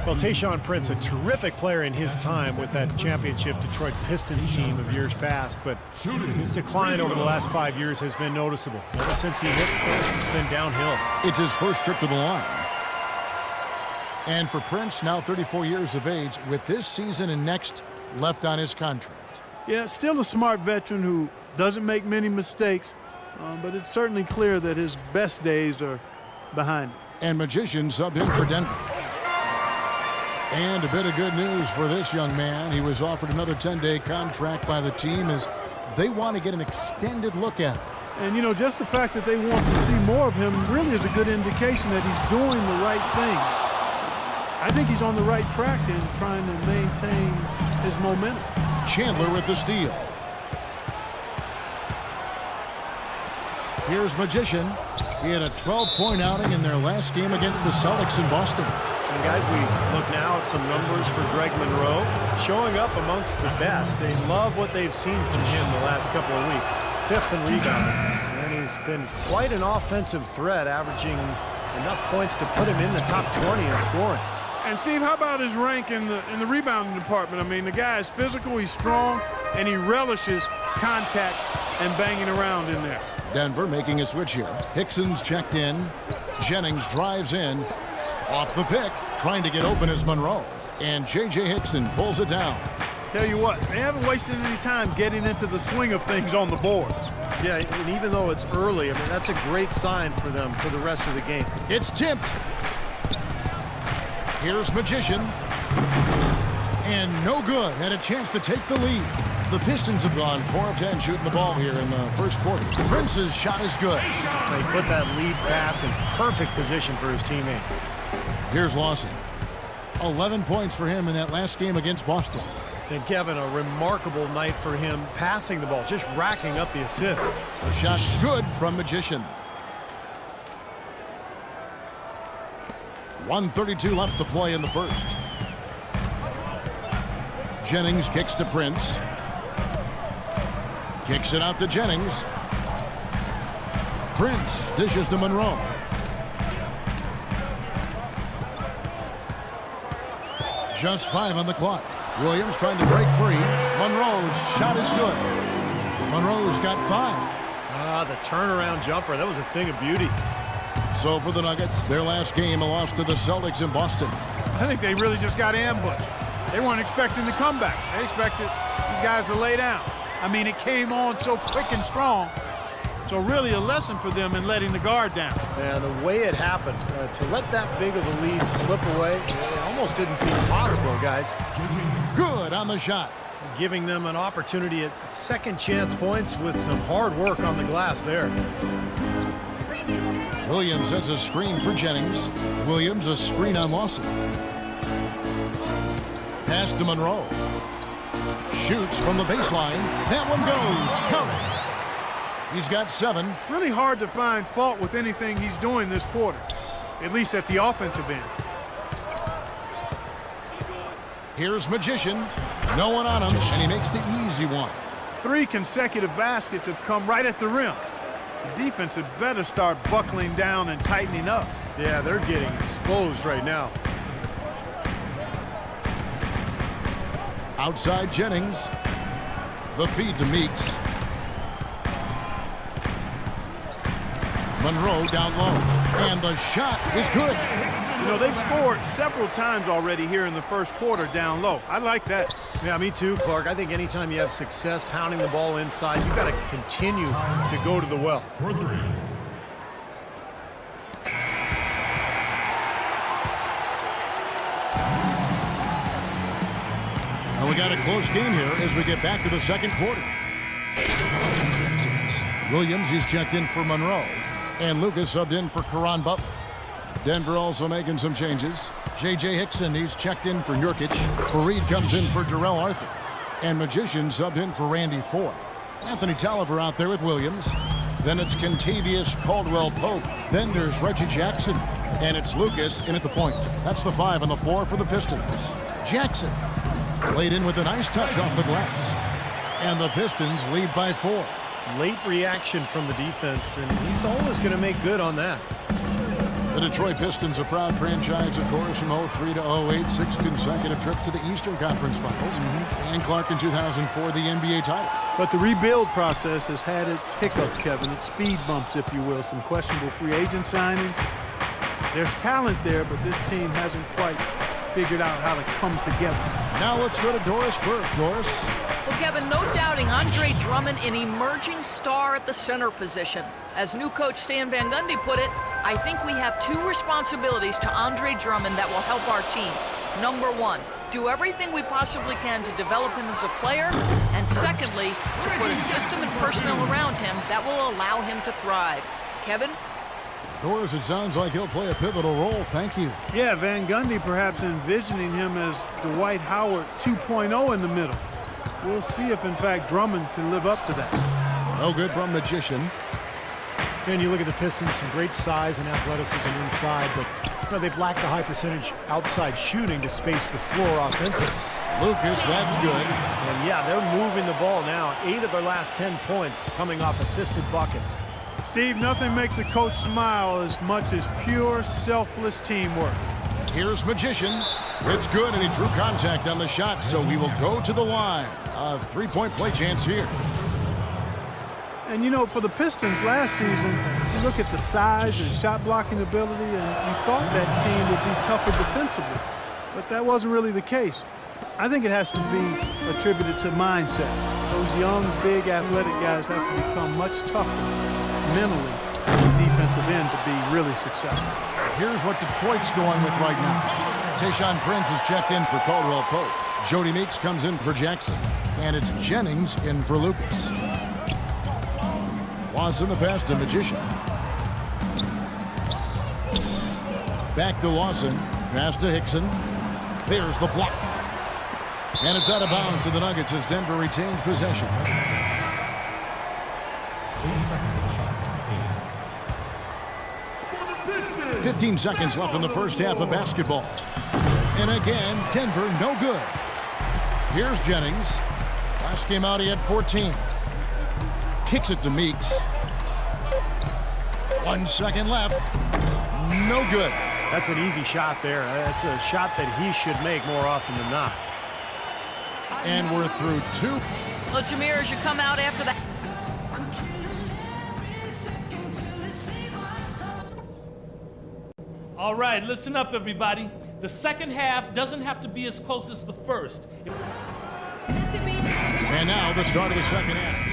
Well, Tayshaun Prince, a terrific player in his time with that championship Detroit Pistons team of years past, but his decline over the last 5 years has been noticeable. Ever since he hit, it's been downhill. It's his first trip to the line. And for Prince, now 34 years of age, with this season and next left on his contract. Yeah, still a smart veteran who doesn't make many mistakes, but it's certainly clear that his best days are behind him. And Magician subbed in for Denver. And a bit of good news for this young man. He was offered another 10-day contract by the team as they want to get an extended look at him. And, you know, just the fact that they want to see more of him really is a good indication that he's doing the right thing. I think he's on the right track in trying to maintain his momentum. Chandler with the steal. Here's Magician. He had a 12-point outing in their last game against the Celtics in Boston. And guys, we look now at some numbers for Greg Monroe, showing up amongst the best. They love what they've seen from him the last couple of weeks. 5th in rebounding. And he's been quite an offensive threat, averaging enough points to put him in the top 20 in scoring. And Steve, how about his rank in the rebounding department? I mean, the guy is physical, he's strong, and he relishes contact and banging around in there. Denver making a switch here. Hickson's checked in. Jennings drives in. Off the pick, trying to get open is Monroe. And J.J. Hickson pulls it down. Tell you what, they haven't wasted any time getting into the swing of things on the boards. Yeah, and even though it's early, I mean, that's a great sign for them for the rest of the game. It's tipped. Here's Magician. And no good. Had a chance to take the lead. The Pistons have gone 4 of 10 shooting the ball here in the first quarter. Prince's shot is good. So he put that lead pass in perfect position for his teammate. Here's Lawson. 11 points for him in that last game against Boston. And Kevin, a remarkable night for him passing the ball, just racking up the assists. The shot's good from Magician. 1:32 left to play in the first. Jennings kicks to Prince. Kicks it out to Jennings. Prince dishes to Monroe. Just 5 on the clock. Williams trying to break free. Monroe's shot is good. Monroe's got 5. The turnaround jumper, that was a thing of beauty. So for the Nuggets, their last game, a loss to the Celtics in Boston. I think they really just got ambushed. They weren't expecting the comeback. They expected these guys to lay down. I mean, it came on so quick and strong. So really a lesson for them in letting the guard down. Yeah, the way it happened, to let that big of a lead slip away, it almost didn't seem possible, guys. Good on the shot. Giving them an opportunity at second chance points with some hard work on the glass there. Williams sets a screen for Jennings. Williams a screen on Lawson. Pass to Monroe. Shoots from the baseline. That one goes. Covered. He's got 7. Really hard to find fault with anything he's doing this quarter, at least at the offensive end. Here's Magician. No one on him, and he makes the easy one. 3 consecutive baskets have come right at the rim. The defense had better start buckling down and tightening up. Yeah, they're getting exposed right now. Outside Jennings. The feed to Meeks. Monroe down low. And the shot is good. You know, they've scored several times already here in the first quarter down low. I like that. Yeah, me too, Clark. I think anytime you have success pounding the ball inside, you've got to continue to go to the well. And we got a close game here as we get back to the second quarter. Williams, he's checked in for Monroe. And Lucas subbed in for Caron Butler. Denver also making some changes. J.J. Hickson, he's checked in for Nurkic. Fareed comes in for Darrell Arthur. And Magician subbed in for Randy Foy. Anthony Tolliver out there with Williams. Then it's Kentavious Caldwell-Pope. Then there's Reggie Jackson. And it's Lucas in at the point. That's the 5 on the floor for the Pistons. Jackson laid in with a nice touch off the glass. And the Pistons lead by 4. Late reaction from the defense, and he's always going to make good on that. The Detroit Pistons, a proud franchise, of course, from 03 to 08, 6 consecutive trips to the Eastern Conference Finals. And Clark in 2004, the NBA title. But the rebuild process has had its hiccups, Kevin, its speed bumps, if you will, some questionable free agent signings. There's talent there, but this team hasn't quite figured out how to come together. Now let's go to Doris Burke. Doris? Well, Kevin, no doubting Andre Drummond, an emerging star at the center position. As new coach Stan Van Gundy put it, I think we have two responsibilities to Andre Drummond that will help our team. Number one, do everything we possibly can to develop him as a player. And secondly, to put a system and personnel around him that will allow him to thrive. Kevin? Doris, it sounds like he'll play a pivotal role. Thank you. Yeah, Van Gundy perhaps envisioning him as Dwight Howard 2.0 in the middle. We'll see if, in fact, Drummond can live up to that. No good from Magician. And you look at the Pistons, some great size and athleticism inside, but they've lacked the high percentage outside shooting to space the floor offensively. Lucas, that's good. And yeah, they're moving the ball now. 8 of their last 10 points coming off assisted buckets. Steve, nothing makes a coach smile as much as pure, selfless teamwork. Here's Magician. It's good, and he drew contact on the shot, so he will go to the line. A three-point play chance here. And, you know, for the Pistons last season, you look at the size and shot blocking ability, and you thought that team would be tougher defensively. But that wasn't really the case. I think it has to be attributed to mindset. Those young, big, athletic guys have to become much tougher mentally on the defensive end to be really successful. Here's what Detroit's going with right now. Tayshaun Prince is checked in for Caldwell Pope. Jody Meeks comes in for Jackson. And it's Jennings in for Lucas. Lawson the pass to Magician. Back to Lawson. Pass to Hickson. There's the block. And it's out of bounds to the Nuggets as Denver retains possession. 15 seconds left in the first half of basketball. And again, Denver no good. Here's Jennings. Last game out, he had 14. Kicks it to Meeks. 1 second left. No good. That's an easy shot there. That's a shot that he should make more often than not. And we're through 2. Well, Jameer, as you come out after that. All right, listen up, everybody. The second half doesn't have to be as close as the first. And now the start of the second half.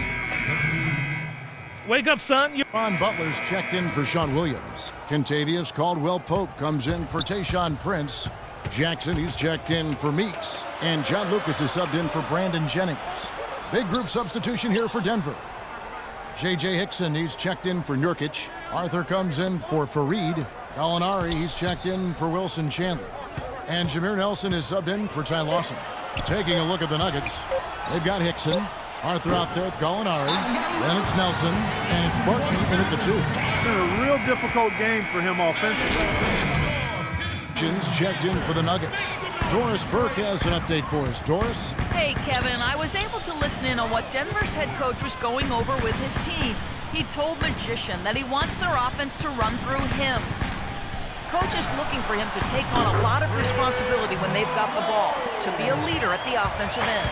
Wake up, son. Ron Butler's checked in for Sean Williams. Kentavious Caldwell Pope comes in for Tayshaun Prince. Jackson, he's checked in for Meeks. And John Lucas is subbed in for Brandon Jennings. Big group substitution here for Denver. J.J. Hickson, he's checked in for Nurkic. Arthur comes in for Fareed. Gallinari, he's checked in for Wilson Chandler. And Jameer Nelson is subbed in for Ty Lawson. Taking a look at the Nuggets, they've got Hickson. Arthur out there with Gallinari. Then it's Nelson. And it's Barton in at the 2. It's been a real difficult game for him offensively. Checked in for the Nuggets. Doris Burke has an update for us. Doris? Hey, Kevin, I was able to listen in on what Denver's head coach was going over with his team. He told Magician that he wants their offense to run through him. Coach is looking for him to take on a lot of responsibility when they've got the ball, to be a leader at the offensive end.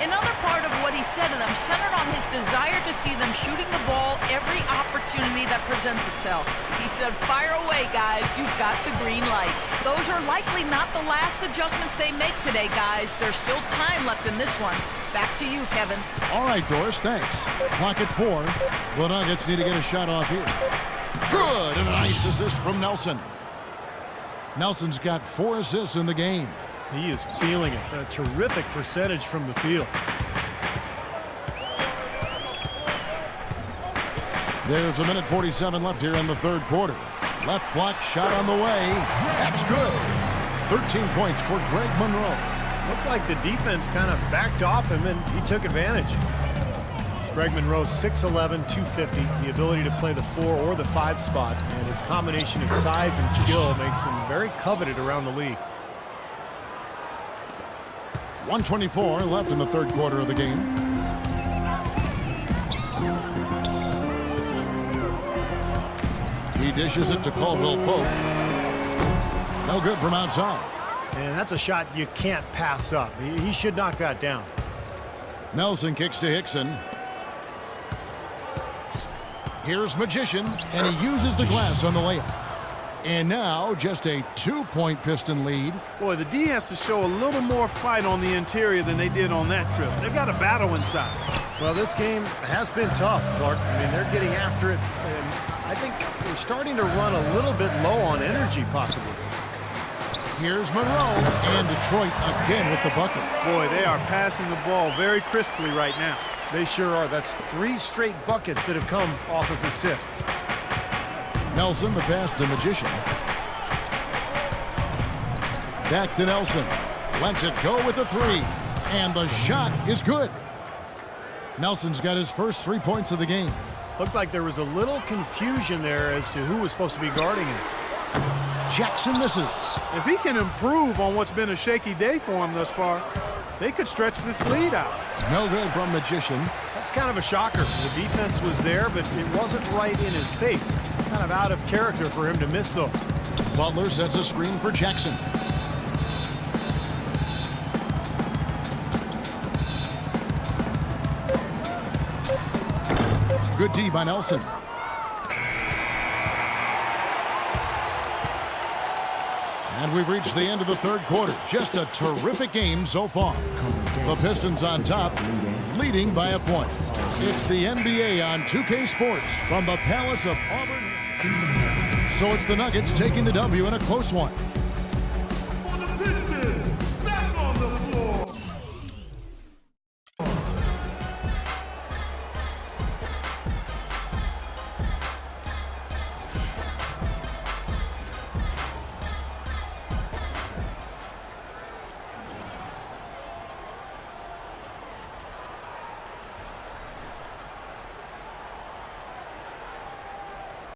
Another part of what he said to them centered on his desire to see them shooting the ball every opportunity that presents itself. He said, fire away, guys. You've got the green light. Those are likely not the last adjustments they make today, guys. There's still time left in this one. Back to you, Kevin. All right, Doris, thanks. Clock at 4. The Nuggets need to get a shot off here. Good, and a nice assist from Nelson. Nelson's got 4 assists in the game. He is feeling it. A terrific percentage from the field. There's a minute 47 left here in the third quarter. Left block shot on the way. That's good. 13 points for Greg Monroe. Looked like the defense kind of backed off him, and he took advantage. Greg Monroe, 6'11", 250, the ability to play the 4 or the 5 spot, and his combination of size and skill makes him very coveted around the league. 1:24 left in the third quarter of the game. He dishes it to Caldwell Pope. No good from outside. And that's a shot you can't pass up. He should knock that down. Nelson kicks to Hickson. Here's Magician, and he uses the glass on the layup. And now just a 2-point Piston lead. Boy, the D has to show a little more fight on the interior than they did on that trip. They've got a battle inside. Well, this game has been tough, Clark. I mean, they're getting after it, and I think they're starting to run a little bit low on energy, possibly. Here's Monroe, and Detroit again with the bucket. Boy, they are passing the ball very crisply right now. They sure are. That's 3 straight buckets that have come off of assists. Nelson, the pass to Magician. Back to Nelson. Lets it go with a 3. And the shot is good. Nelson's got his first 3 points of the game. Looked like there was a little confusion there as to who was supposed to be guarding him. Jackson misses. If he can improve on what's been a shaky day for him thus far, they could stretch this lead out. No good from Magician. That's kind of a shocker. The defense was there, but it wasn't right in his face. Kind of out of character for him to miss those. Butler sets a screen for Jackson. Good D by Nelson. And we've reached the end of the third quarter. Just a terrific game so far. The Pistons on top, leading by a point. It's the NBA on 2K Sports from the Palace of Auburn. So it's the Nuggets taking the W in a close one.